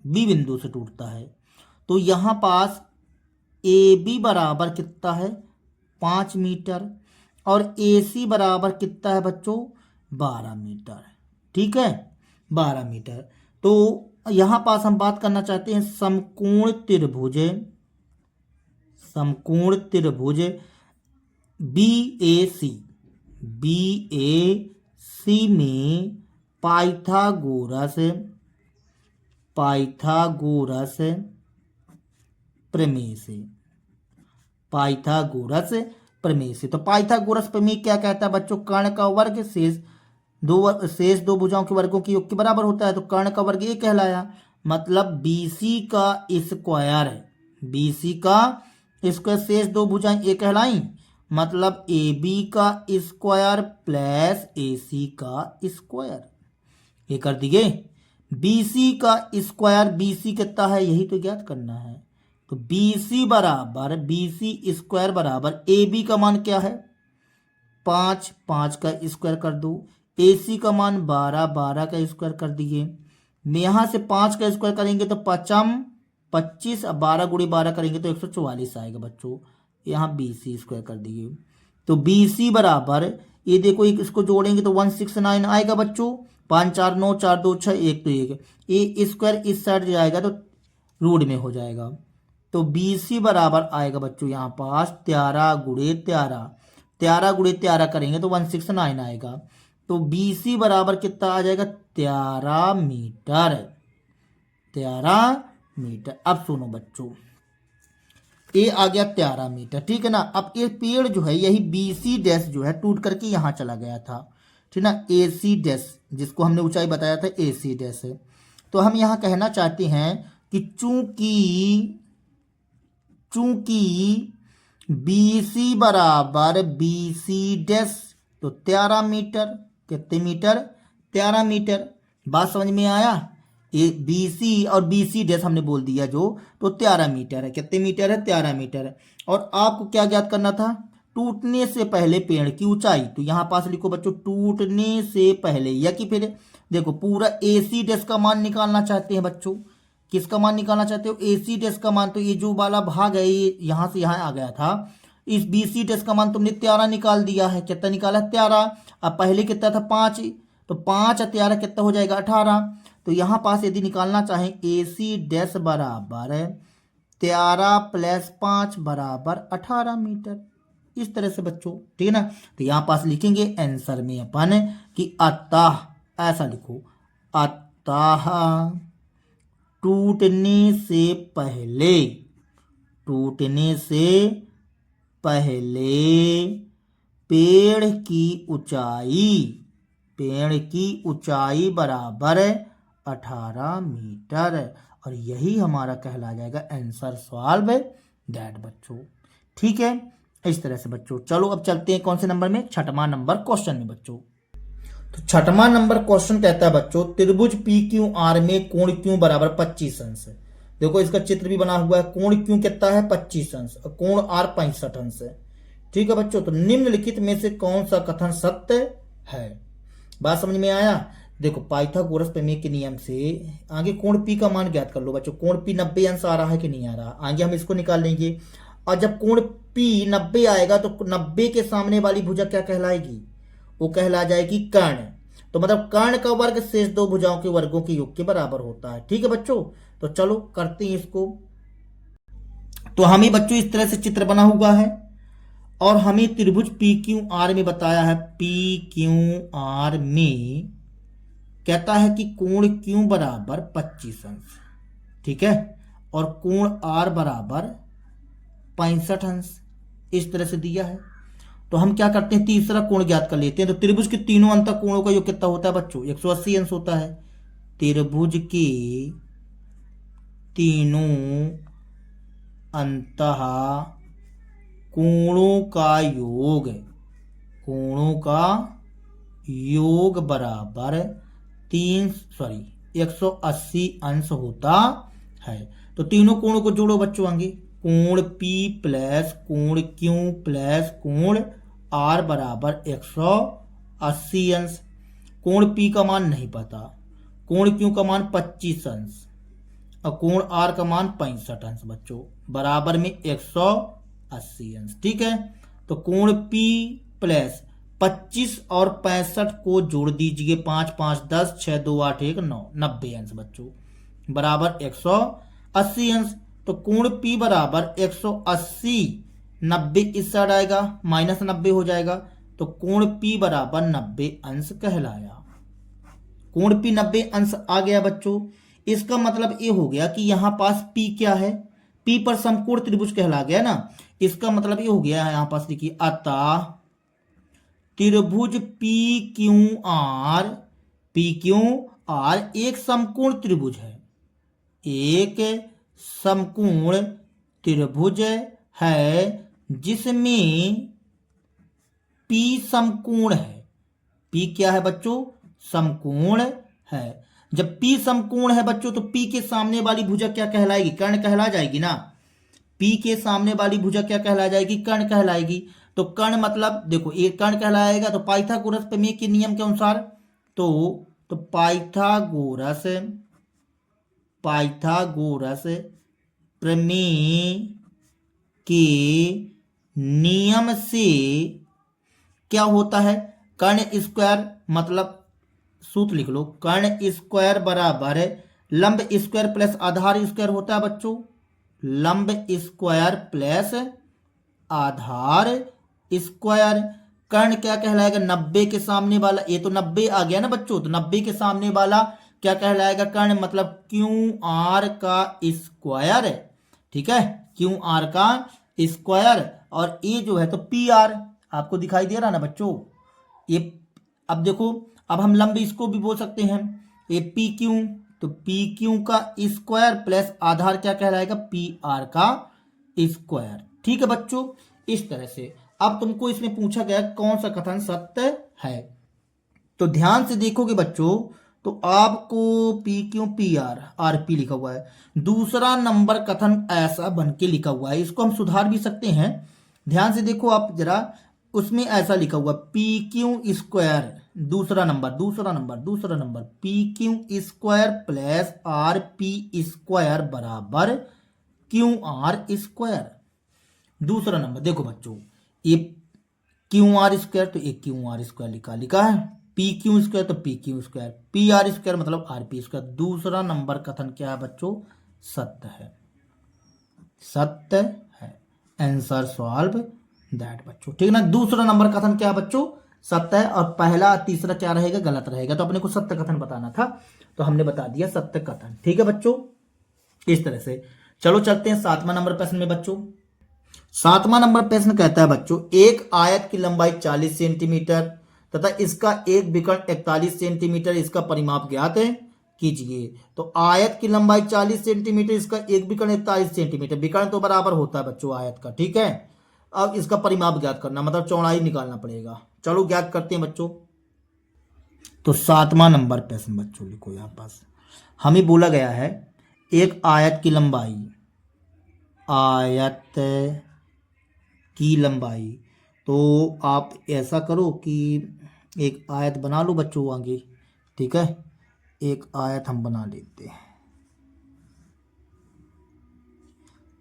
B बिंदु से टूटता है। तो यहां पास AB बराबर कितना है, 5 मीटर, और AC बराबर कितना है बच्चों, 12 मीटर, ठीक है, 12 मीटर। तो यहां पास हम बात करना चाहते हैं समकोण त्रिभुज BAC में पाइथागोरस प्रमेय से। तो पाइथागोरस प्रमेय क्या कहता है बच्चों, कर्ण का वर्ग शेष दो भुजाओं के वर्गों के योग के बराबर होता है। तो कर्ण का वर्ग ये कहलाया, मतलब BC का स्क्वायर शेष दो भुजाएं ये कहलाई, मतलब AB का स्क्वायर प्लस AC का स्क्वायर, ये कर दिए। BC का स्क्वायर, BC कितना है यही तो ज्ञात करना है। तो BC स्क्वायर बराबर AB का मान क्या है, 5 का स्क्वायर कर दो, AC का मान 12 का स्क्वायर कर दिए। यहां से 5 का स्क्वायर करेंगे तो 5 25, अब 12 गुणे 12 करेंगे तो 144 आएगा बच्चों, यहाँ BC स्क्वायर कर दिए। तो BC बराबर, ये देखो इसको जोड़ेंगे तो 169 आएगा बच्चों, 5 4 9 4 2 6 1 तो 1, ये स्क्वायर इस साइड जाएगा तो रूट में हो जाएगा। तो BC बराबर आएगा बच्चों यहाँ पास 13 गुणे 13 करेंगे तो 169 आएगा। तो BC बराबर कितना आ जाएगा, 13 मीटर। अब सुनो बच्चों, ये आ गया 13 मीटर, ठीक है ना। अब ये पेड़ जो है यही BC डैश जो है टूट करके यहाँ चला गया था, ठीक ना, AC डैश जिसको हमने ऊंचाई बताया था AC डैश है। तो हम यहाँ कहना चाहते हैं कि चूंकि BC बराबर BC डैश, तो 13 मीटर, कितने मीटर, 13 मीटर। बात समझ में आया, ये BC और BC डैश हमने बोल दिया जो, तो 13 मीटर है, कितने मीटर है, 13 मीटर है। और आपको क्या ज्ञात करना था, टूटने से पहले पेड़ की ऊंचाई। तो यहाँ पास लिखो बच्चों टूटने से पहले, या कि फिर देखो पूरा AC डैश का मान निकालना चाहते हैं बच्चों, किसका मान निकालना चाहते हो, AC डैश का मान। तो ये जो वाला भाग है ये यहाँ से यहाँ आ गया था, इस BC डैश का मान तुमने 13 निकाल दिया है, कितना निकाला, 13। अब पहले कितना था, 5, तो 5 और 13 कितना हो जाएगा, 18। तो यहाँ पास यदि निकालना चाहें AC डैश बराबर 13 प्लस 5 बराबर 18 मीटर, इस तरह से बच्चों, ठीक है ना। तो यहाँ पास लिखेंगे आंसर में अपन कि अतः, ऐसा लिखो, अतः टूटने से पहले पेड़ की ऊंचाई बराबर 18 मीटर, और यही हमारा कहला जाएगा आंसर सॉल्व दैट बच्चों, ठीक है। इस तरह से बच्चों, चलो अब चलते हैं कौन से नंबर में, 6वां नंबर क्वेश्चन में बच्चों। तो 6वां नंबर क्वेश्चन कहता है बच्चों, त्रिभुज PQR में कोण Q बराबर 25 अंश है। देखो इसका चित्र भी बना हुआ है। कोण क्यों कितना है 25 अंश और कोण आर 65 अंश है। ठीक है बच्चों, तो निम्नलिखित में से कौन सा कथन सत्य है? बात समझ में आया? देखो पाइथागोरस प्रमेय के नियम से आगे कोण पी का मान ज्ञात कर लो बच्चों। कोण पी 90 अंश आ रहा है कि नहीं आ रहा? आगे हम इसको निकाल लेंगे। और जब कोण पी 90 आएगा तो 90 के सामने वाली भुजा क्या कहलाएगी? वो कहला जाएगी कर्ण। तो मतलब कर्ण का वर्ग शेष दो भुजाओं के वर्गों के योग के बराबर होता है। ठीक है बच्चों, तो चलो करते हैं इसको। तो हमें बच्चों इस तरह से चित्र बना हुआ है और हमें त्रिभुज पी क्यू आर में बताया है। पी क्यू आर में कहता है कि कोण क्यू बराबर 25 अंश, ठीक है, और कोण आर बराबर 65 अंश, इस तरह से दिया है। तो हम क्या करते हैं, तीसरा कोण ज्ञात कर लेते हैं। तो त्रिभुज के तीनों अंतः कोणों का योग कितना होता है बच्चों? 180 अंश होता है। त्रिभुज के तीनों अंतः कोणों का योग, कोणों का योग बराबर 180 अंश होता है। तो तीनों कोणों को जोड़ो बच्चों आगे। कोण P प्लस कोण Q प्लस कोण R बराबर 180 अंश। कोण P का मान नहीं पता, कोण Q का मान 25 अंश और कोण R का मान 65 अंश बच्चों, बराबर में 180 अंश। ठीक है, तो कोण P प्लस 25 और 65 को जोड़ दीजिए। 5 5 10, 6 2 8 1 9, 90 अंश बच्चों, बराबर 180 अंश। तो कोण P बराबर 180, 90 इस साइड आएगा, माइनस 90 हो जाएगा। तो कोण P बराबर 90 अंश कहलाया। कोण P 90 अंश आ गया बच्चों। इसका मतलब ये हो गया कि यहां पास P क्या है? P पर समकोण त्रिभुज कहला गया ना। इसका मतलब ये हो गया है, यहां पास लिखिए, अतः त्रिभुज पी क्यू आर एक समकोण त्रिभुज है, एक समकोण त्रिभुज है जिसमें P समकोण है। P क्या है बच्चों? समकोण है। जब P समकोण है बच्चों तो P के सामने वाली भुजा क्या कहलाएगी? कर्ण कहला जाएगी ना। P के सामने वाली भुजा क्या कहला जाएगी? कर्ण कहलाएगी। तो कर्ण मतलब देखो ये कर्ण कहलाएगा। तो पाइथागोरस प्रमेय के नियम के अनुसार तो पाइथागोरस प्रमेय के नियम से क्या होता है? कर्ण स्क्वायर मतलब सूत्र लिख लो, कर्ण स्क्वायर बराबर लंब स्क्वायर प्लस आधार स्क्वायर होता है बच्चों। लंब स्क्वायर प्लस आधार स्क्वायर। कर्ण क्या कहलाएगा? 90 के सामने वाला, ये तो 90 आ गया ना बच्चों, तो 90 के सामने वाला क्या कहलाएगा? कर्ण मतलब क्यू आर का स्क्वायर, ठीक है, क्यू आर का स्क्वायर। और ये जो है तो पी आर, आपको दिखाई दे रहा ना बच्चों ये। अब देखो, अब हम लंब इसको भी बोल सकते हैं, ये पी क्यू, तो पी क्यू का स्क्वायर प्लस आधार क्या कहलाएगा? पी आर का स्क्वायर। ठीक है बच्चों, इस तरह से। अब तुमको इसमें पूछा गया कौन सा कथन सत्य है, तो ध्यान से देखोगे बच्चों तो आपको P Q P R R P लिखा हुआ है। दूसरा नंबर कथन ऐसा बन के लिखा हुआ है, इसको हम सुधार भी सकते हैं। ध्यान से देखो आप जरा, उसमें ऐसा लिखा हुआ पी क्यू स्क्वायर, दूसरा number P Q square plus R P square बराबर क्यू आर स्क्वायर। दूसरा नंबर देखो बच्चों, ये क्यू आर स्क्वायर, तो एक क्यू आर स्क्वायर लिखा है। पी क्यू स्क्वायर तो P Q square, P R square मतलब आर पी स्क्वायर। दूसरा नंबर कथन क्या है बच्चों? सत्य है, सत्य है। आंसर सॉल्व दैट बच्चों, ठीक ना। दूसरा नंबर कथन क्या है बच्चों? सत्य है। और पहला तीसरा क्या रहेगा? गलत रहेगा। तो अपने को सत्य कथन बताना था, तो हमने बता दिया सत्य कथन। ठीक है बच्चों, इस तरह से। चलो चलते हैं 7वां नंबर प्रश्न में बच्चों। 7वां नंबर प्रश्न कहता है बच्चों, एक आयत की लंबाई 40 सेंटीमीटर तथा इसका एक विकर्ण 41 सेंटीमीटर, इसका परिमाप ज्ञात है, कीजिए। तो आयत की लंबाई 40 सेंटीमीटर, इसका एक विकर्ण 41 सेंटीमीटर, विकर्ण तो बराबर होता है बच्चों आयत का, ठीक है। अब इसका परिमाप ज्ञात करना मतलब चौड़ाई निकालना पड़ेगा। चलो ज्ञात करते हैं बच्चों। तो 7वां नंबर प्रश्न बच्चों लिखो यहाँ पास। हमें बोला गया है एक आयत की लंबाई, आयत की लंबाई, तो आप ऐसा करो कि एक आयत बना लो बच्चों आगे, ठीक है। एक आयत हम बना लेते हैं,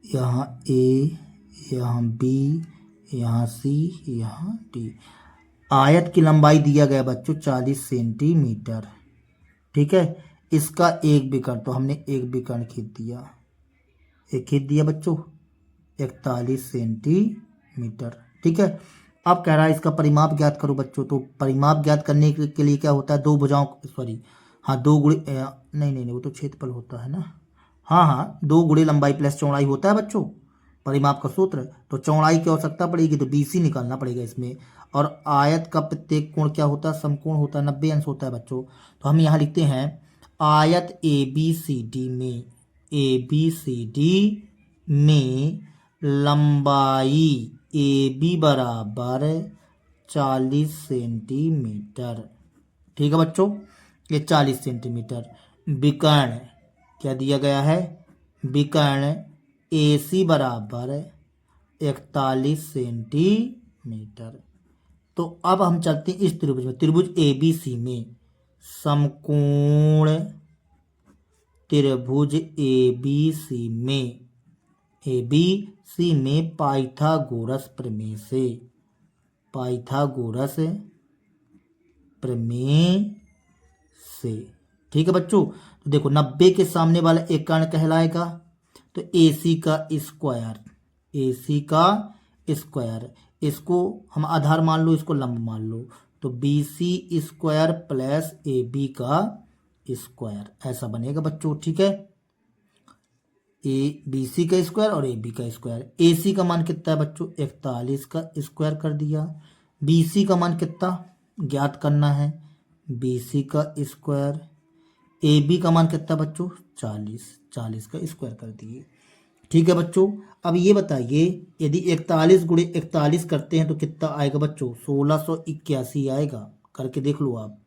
यहाँ ए, यहाँ बी, यहाँ सी, यहाँ डी। आयत की लंबाई दिया गया बच्चों 40 सेंटीमीटर, ठीक है। इसका एक विकर्ण, तो हमने एक विकर्ण खींच दिया, एक खींच दिया बच्चों 41 सेंटीमीटर, ठीक है। अब कह रहा है इसका परिमाप ज्ञात करो बच्चों। तो परिमाप ज्ञात करने के लिए क्या होता है, दो भुजाओं, सॉरी हाँ, दो गुणे, नहीं नहीं नहीं, वो तो क्षेत्रफल होता है ना। हाँ हाँ, दो गुणे लंबाई प्लस चौड़ाई होता है बच्चों परिमाप का सूत्र। तो चौड़ाई की आवश्यकता पड़ेगी, तो BC निकालना पड़ेगा इसमें। और आयत का प्रत्येक कोण क्या होता है, समकोण होता है, 90 अंश होता है बच्चों। तो हम यहाँ लिखते हैं आयत ABCD में, ABCD में लंबाई AB बराबर 40 सेंटीमीटर, ठीक है बच्चों। ये 40 सेंटीमीटर। विकर्ण क्या दिया गया है, विकर्ण AC बराबर 41 सेंटीमीटर। तो अब हम चलते हैं इस त्रिभुज में, त्रिभुज ABC में, समकोण त्रिभुज ABC में, ABC में पाइथागोरस प्रमेय से, पाइथागोरस प्रमेय से, ठीक है बच्चों। तो देखो 90 के सामने वाला एक कर्ण कहलाएगा, तो AC का स्क्वायर, AC का स्क्वायर, इसको हम आधार मान लो, इसको लंब मान लो, तो BC स्क्वायर प्लस AB का स्क्वायर, ऐसा बनेगा बच्चों, ठीक है। BC का स्क्वायर और AB का स्क्वायर। AC का मान कितना है बच्चों, 41 का स्क्वायर कर दिया। BC का मान कितना ज्ञात करना है, BC का स्क्वायर। AB का मान कितना बच्चों, 40, 40 का स्क्वायर कर दिए, ठीक है बच्चों। अब ये बताइए, यदि 41 गुणे 41 करते हैं तो कितना आएगा बच्चों, 1681 आएगा, करके देख लो आप,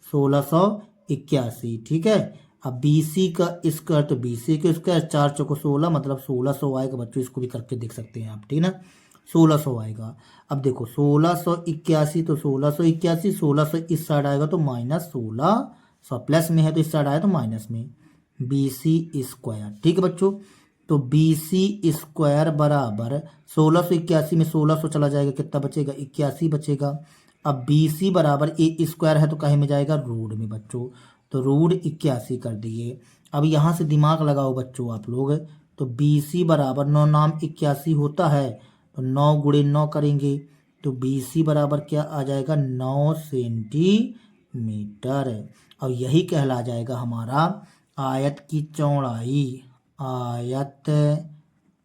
1681, ठीक है। अब BC का स्क्वायर, तो BC के स्क्वायर 4 चौको 16, मतलब 1600 आएगा बच्चों, इसको भी करके देख सकते हैं आप, ठीक ना, 1600 आएगा। अब देखो 1681, तो 1681, 1600 इस साइड आएगा तो -1600, प्लस में है तो इस साइड आया तो माइनस में, BC स्क्वायर, ठीक है बच्चों। तो BC स्क्वायर बराबर 1681 में 1600 चला जाएगा, कितना बचेगा, 81 बचेगा। अब BC बराबर A स्क्वायर है तो कहे में जाएगा, रूट में बच्चों, तो रूट 81 कर दिए। अब यहाँ से दिमाग लगाओ बच्चों आप लोग, तो BC बराबर 9 नाम 81 होता है, तो 9 गुणे 9 करेंगे, तो BC बराबर क्या आ जाएगा, 9 सेंटीमीटर। और यही कहला जाएगा हमारा आयत की चौड़ाई, आयत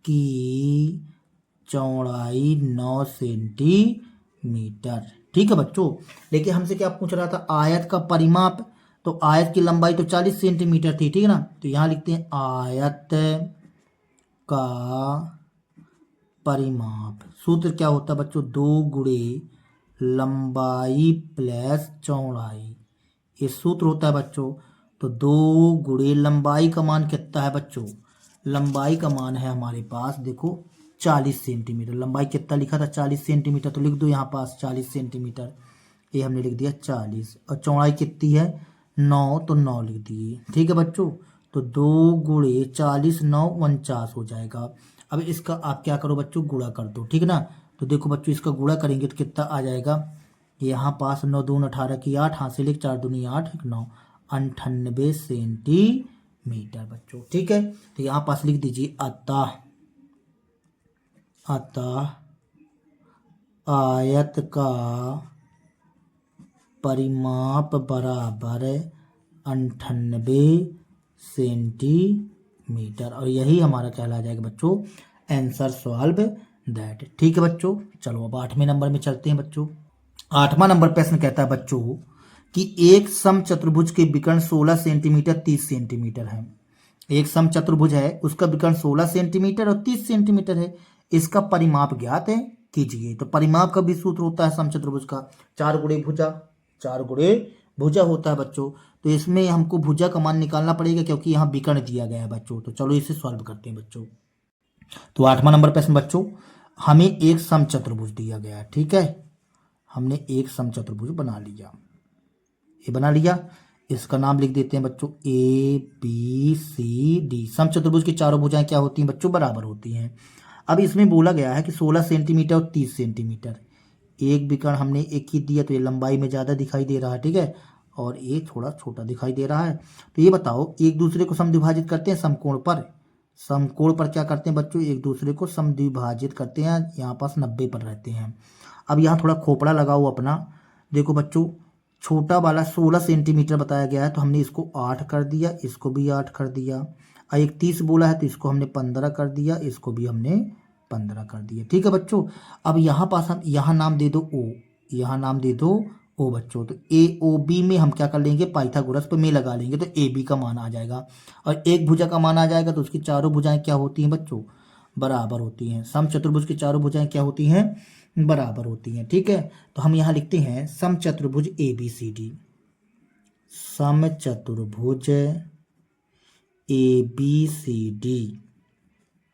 की चौड़ाई 9 सेंटीमीटर, ठीक है बच्चों। लेकिन हमसे क्या पूछ रहा था, आयत का परिमाप, तो आयत की लंबाई तो 40 सेंटीमीटर थी, ठीक है ना। तो यहाँ लिखते हैं आयत का परिमाप, सूत्र क्या होता है बच्चों, 2 गुणे लंबाई प्लस चौड़ाई, ये सूत्र होता है बच्चों। तो 2 गुणे लंबाई का मान कितना है बच्चों, लंबाई का मान है हमारे पास, देखो 40 सेंटीमीटर, लंबाई कितना लिखा था 40 सेंटीमीटर, तो लिख दो यहाँ पास 40 सेंटीमीटर, ये हमने लिख दिया 40। और चौड़ाई कितनी है 9, तो 9 लिख दिए, ठीक है बच्चों। तो 2 गुणे 40, 9 49 हो जाएगा। अब इसका आप क्या करो बच्चों, गुणा कर दो, ठीक है ना। तो देखो बच्चों इसका गुणा करेंगे तो कितना आ जाएगा, यहाँ पास 9 दून 18 की 8, हासिल 1 4 दूनी 8 9, 98 सेंटीमीटर बच्चों, ठीक है। तो यहाँ पास लिख दीजिए अतः, अतः आयत का परिमाप बराबर 98 सेंटीमीटर, और यही हमारा कहला जाएगा बच्चों आंसर सॉल्व दैट, ठीक है बच्चों। चलो अब 8वें नंबर में चलते हैं बच्चों। 8वां नंबर प्रश्न कहता है बच्चों कि एक समचतुर्भुज के विकर्ण 16 सेंटीमीटर 30 सेंटीमीटर है। एक समचतुर्भुज है, उसका विकर्ण 16 सेंटीमीटर और 30 सेंटीमीटर है, इसका परिमाप ज्ञात है कीजिए। तो परिमाप का भी सूत्र होता है समचतुर्भुज का, 4 गुणे भुजा, 4 गुणे भुजा होता है बच्चों। तो इसमें हमको भुजा का मान निकालना पड़ेगा क्योंकि यहाँ विकर्ण दिया गया है बच्चों। तो चलो इसे सॉल्व करते हैं बच्चों। तो 8वां नंबर प्रश्न बच्चों, हमें एक समचतुर्भुज दिया गया है, ठीक है। हमने एक समचतुर्भुज बना लिया, ये बना लिया। इसका नाम लिख देते हैं बच्चों ABCD। समचतुर्भुज की चारों भुजाएं क्या होती हैं बच्चों? बराबर होती हैं। अब इसमें बोला गया है कि 16 सेंटीमीटर और 30 सेंटीमीटर। एक विकर्ण हमने एक ही दिया तो ये लंबाई में ज़्यादा दिखाई दे रहा है, ठीक है, और ये थोड़ा छोटा दिखाई दे रहा है। तो ये बताओ, एक दूसरे को समद्विभाजित करते हैं समकोण पर। समकोण पर क्या करते हैं बच्चों? एक दूसरे को समद्विभाजित करते हैं। यहाँ पास 90 पर रहते हैं। अब यहाँ थोड़ा खोपड़ा लगाओ अपना। देखो बच्चों, छोटा वाला 16 सेंटीमीटर बताया गया है तो हमने इसको 8 कर दिया, इसको भी 8 कर दिया। और एक 30 बोला है तो इसको हमने 15 कर दिया, इसको भी हमने 15 कर दिया, ठीक है बच्चों। अब यहाँ पास हम यहाँ नाम दे दो O, यहाँ नाम दे दो O बच्चों। तो AOB में हम क्या कर लेंगे? पाइथागोरस पे में लगा लेंगे तो AB का मान आ जाएगा। और एक भुजा का मान आ जाएगा तो उसकी चारों भुजाएं क्या होती हैं बच्चों? बराबर होती हैं। समचतुर्भुज की चारों भुजाएं क्या होती हैं? बराबर होती हैं, ठीक है। तो हम यहाँ लिखते हैं समचतुर्भुज ABCD। समचतुर्भुज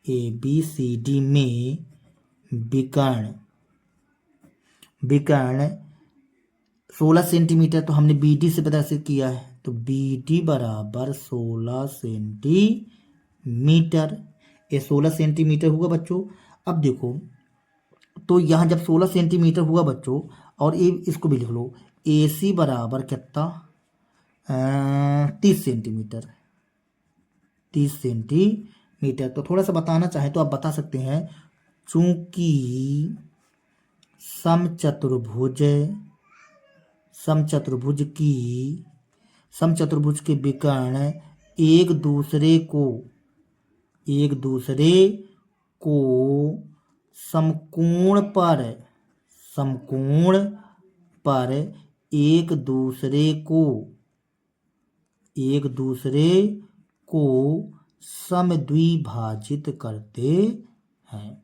ABCD में विकर्ण 16 सेंटीमीटर तो हमने BD से प्रदर्शित किया है, तो BD बराबर 16 सेंटीमीटर। ये 16 सेंटीमीटर हुआ बच्चों। अब देखो, तो यहाँ जब 16 सेंटीमीटर हुआ बच्चों, और ये इसको भी लिख लो, AC बराबर कितना? 30 सेंटीमीटर। 30 सेंटीमीटर। तो थोड़ा सा बताना चाहें तो आप बता सकते हैं, चूंकि समचतुर्भुज के विकर्ण एक दूसरे को समकोण पर एक दूसरे को समद्विभाजित करते हैं।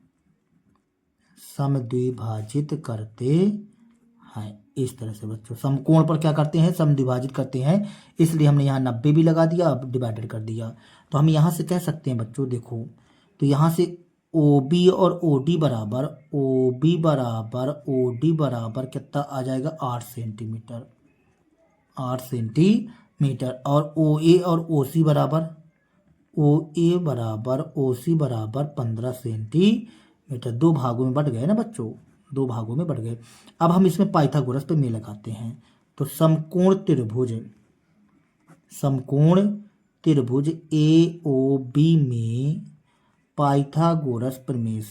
इस तरह से बच्चों समकोण पर क्या करते हैं? समद्विभाजित करते हैं। इसलिए हमने यहाँ 90 भी लगा दिया, अब डिवाइडेड कर दिया। तो हम यहाँ से कह सकते हैं बच्चों, देखो, तो यहाँ से OB और OD बराबर कितना आ जाएगा? 8 सेंटीमीटर। 8 सेंटीमीटर। और OA और OC बराबर 15 सेंटीमीटर। 2 भागों में बढ़ गए ना बच्चों, 2 भागों में बढ़ गए। अब हम इसमें पाइथागोरस पे में लगाते हैं। तो समकोण त्रिभुज AOB में पाइथागोरस प्रमेय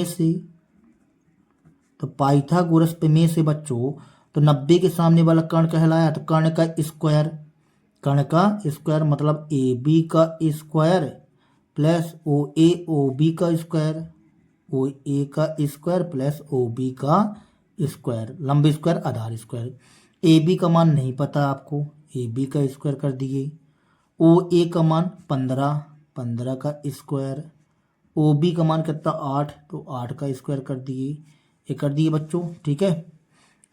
से तो पाइथागोरस प्रमेय से बच्चों, तो 90 के सामने वाला कर्ण कहलाया, तो कर्ण का स्क्वायर मतलब AB का स्क्वायर प्लस OB का स्क्वायर प्लस OB का स्क्वायर, लंबे स्क्वायर आधार स्क्वायर। AB का मान नहीं पता आपको, AB का स्क्वायर कर दिए। OA का मान 15 का स्क्वायर। OB का मान कितना? 8, तो 8 का स्क्वायर कर दिए। ये कर दिए बच्चों, ठीक है।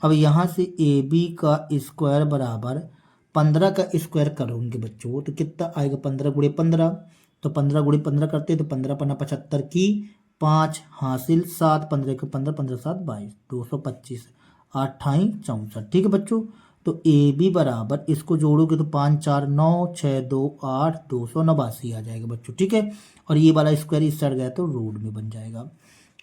अब यहाँ से AB का स्क्वायर बराबर 15 का स्क्वायर करोगे बच्चों तो कितना आएगा? 15 गुणे 15, तो 15 गुणे 15 करते तो 15 पन्ना 75 की 5 हासिल 7, 15 के 15, 15 7 22, 225, 8 64, ठीक है बच्चों। तो AB बराबर, इसको जोड़ोगे तो 5 4 9 6 2 8, 289 आ जाएगा बच्चों, ठीक है। और ये वाला स्क्वायर इस साइड गया तो रूट में बन जाएगा।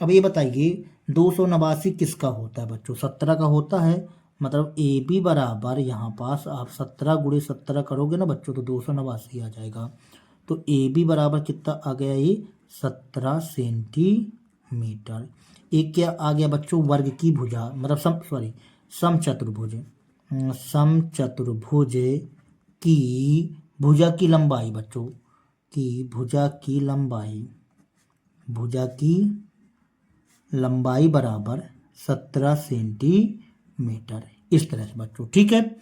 अब ये बताइए 289 किसका होता है बच्चों? 17 का होता है। मतलब AB बराबर यहाँ पास आप 17 गुणे 17 करोगे ना बच्चों तो 289 आ जाएगा। तो AB बराबर कितना आ गया? ये 17 सेंटीमीटर। एक क्या आ गया बच्चों? वर्ग की भुजा, मतलब समचतुर्भुज की भुजा की लंबाई बच्चों, भुजा की लंबाई बराबर 17 सेंटीमीटर। इस तरह से बच्चों, ठीक है।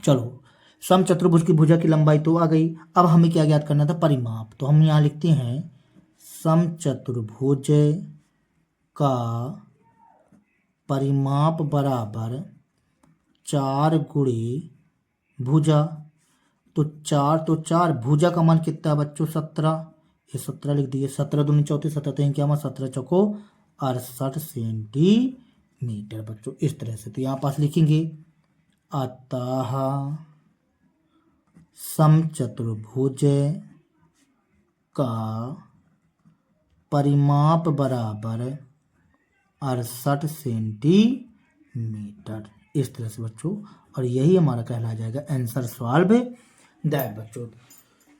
चलो, समचतुर्भुज की भुजा की लंबाई तो आ गई। अब हमें क्या ज्ञात करना था? परिमाप। तो हम यहाँ लिखते हैं समचतुर्भुज का परिमाप बराबर 4 गुणे भुजा। तो 4 भुजा का मान कितना है बच्चों 17, ये 17 लिख दिए। 17 दूनी 34, 17 क्या मान 17 चौको 68 सेंटीमीटर बच्चों, इस तरह से। तो यहाँ पास लिखेंगे अतः समचतुर्भुज का परिमाप बराबर 68 सेंटीमीटर, इस तरह से बच्चों। और यही हमारा कहला जाएगा आंसर सॉल्व दैट बच्चों।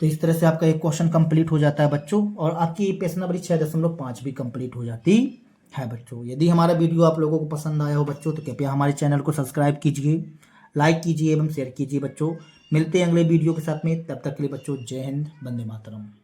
तो इस तरह से आपका एक क्वेश्चन कंप्लीट हो जाता है बच्चों, और आपकी प्रश्न नंबर 6.5 भी कंप्लीट हो जाती है बच्चों। यदि हमारा वीडियो आप लोगों को पसंद आया हो बच्चों, तो कृपया हमारे चैनल को सब्सक्राइब कीजिए, लाइक कीजिए एवं शेयर कीजिए बच्चों। मिलते हैं अगले वीडियो के साथ में, तब तक के लिए बच्चों जय हिंद, वंदे मातरम।